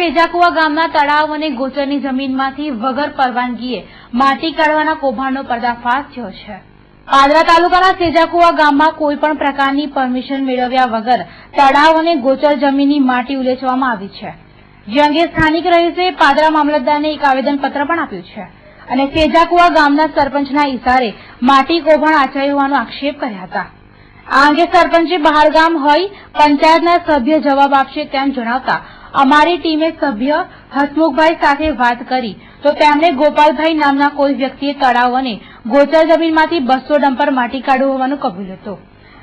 સેજાકુવા ગામના તળાવ અને ગોચરની જમીનમાંથી વગર પરવાનગીએ માટી કાઢવાના કૌભાંડનો પર્દાફાશ થયો છે. પાદરા તાલુકાના સેજાકુવા ગામમાં કોઈપણ પ્રકારની પરમિશન મેળવ્યા વગર તળાવ અને ગોચર જમીનની માટી ઉલેચવામાં આવી છે, જે અંગે સ્થાનિક રહીશે પાદરા મામલતદારને એક આવેદનપત્ર પણ આપ્યું છે અને સેજાકુવા ગામના સરપંચના ઇશારે માટી કૌભાંડ આચર્યું હોવાનો આક્ષેપ કર્યા હતા. આ અંગે સરપંચે બહારગામ હોઈ પંચાયતના સભ્ય જવાબ આપશે તેમ જણાવતા અમારી ટીમે સભ્ય હસમુખભાઈ સાથે વાત કરી તો તેમણે ગોપાલભાઈ નામના કોઈ વ્યક્તિએ તળાવ અને ગોચર જમીનમાંથી 200 ડમ્પર માટી કાઢ્યું હોવાનું કબૂલ્યું હતું.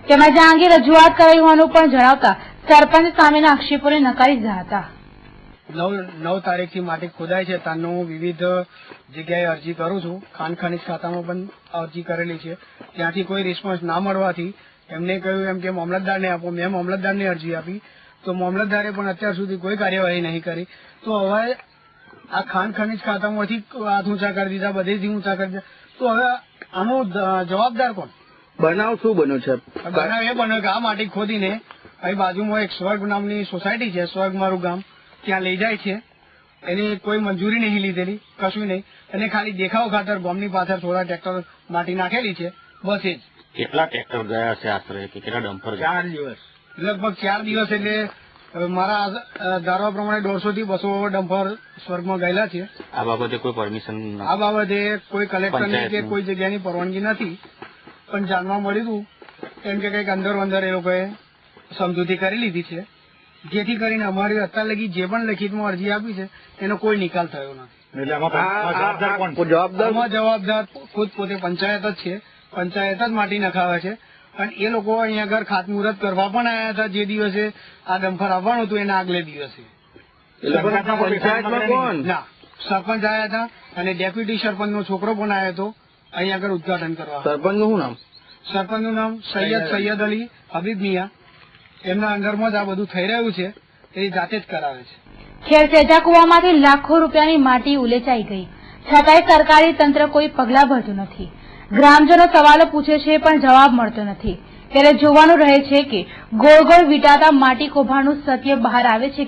તેમજ આ અંગે રજૂઆત કરાઈ હોવાનું પણ જણાવતા સરપંચ સામેના આક્ષેપોને નકારી દીધા હતા. 9 તારીખથી માટી ખોદાય છે ત્યાંનું વિવિધ જગ્યાએ અરજી કરું છું. ખાણ ખનીજ ખાતામાં પણ અરજી કરેલી છે. ત્યાંથી કોઈ રિસ્પોન્સ ના મળવાથી એમને કહ્યું એમ કે મામલતદારને આપો. મેં મામલતદારને અરજી આપી તો મામલતદારે પણ અત્યાર સુધી કોઈ કાર્યવાહી નહીં કરી. તો હવે આ ખાણ ખનીજ ખાતામાંથી હાથ ઊંચા કરી દીધા, બધેથી ઊંચા કરી દીધા. તો હવે આનો જવાબદાર કોણ? બનાવ શું બન્યો છે? બનાવ એ બન્યો કે આ માટી ખોદીને અહીં બાજુમાં એક સ્વર્ગ નામની સોસાયટી છે, સ્વર્ગ મારું ગામ, ત્યાં લઈ જાય છે. એની કોઈ મંજૂરી નહીં લીધેલી, કશું નહીં. અને ખાલી દેખાવ ખાતર ગામની પાછળ થોડા ટ્રેક્ટર માટી નાખેલી છે, બસ એ જ. કેટલા ટ્રેક્ટર ગયા છે આશરે, કે કેટલા ડમ્પર? 4 દિવસ, લગભગ 4 દિવસ. એટલે મારા ધારવા પ્રમાણે 150 થી 200 ડમ્પર સ્વર્ગમાં ગયેલા છે. આ બાબતે કોઈ પરમિશન? આ બાબતે કોઈ કલેક્ટરની કે કોઈ જગ્યાની પરવાનગી નથી, પણ જાણવા મળ્યું કેમ કે કંઈક અંદર એ લોકોએ સમજૂતી કરી લીધી છે, જેથી કરીને અમારી અત્યાર લગી જે પણ લેખિતમાં અરજી આપી છે એનો કોઈ નિકાલ થયો નથી. જવાબદાર ખુદ પોતે પંચાયત જ છે. પંચાયત જ માટી નખાવે છે. અને એ લોકો અહીંયા આગળ ખાતમુહૂર્ત કરવા પણ આવ્યા હતા. જે દિવસે આ ડમ્પર આવવાનું હતું એના આગલે દિવસે ના સરપંચ આવ્યા હતા અને ડેપ્યુટી સરપંચનો છોકરો પણ આવ્યો હતો અહીંયા આગળ ઉદઘાટન કરવા. સરપંચનું શું નામ? સરપંચનું નામ સૈયદ અલી હબીબ મિયા. એમના અંડરમાં જ આ બધું થઈ રહ્યું છે, એ જાતે જ કરાવે છે. ખેર સેજાકુવામાંથી લાખો રૂપિયાની માટી ઉલેચાઈ ગઈ, છતાંય સરકારી તંત્ર કોઈ પગલાં ભરતું નથી. ગ્રામજનો સવાલો પૂછે છે પણ જવાબ મળતો નથી. ત્યારે જોવાનું રહે છે કે ગોળ ગોળ વીંટાતા માટી કૌભાંડનું સત્ય બહાર આવે છે કે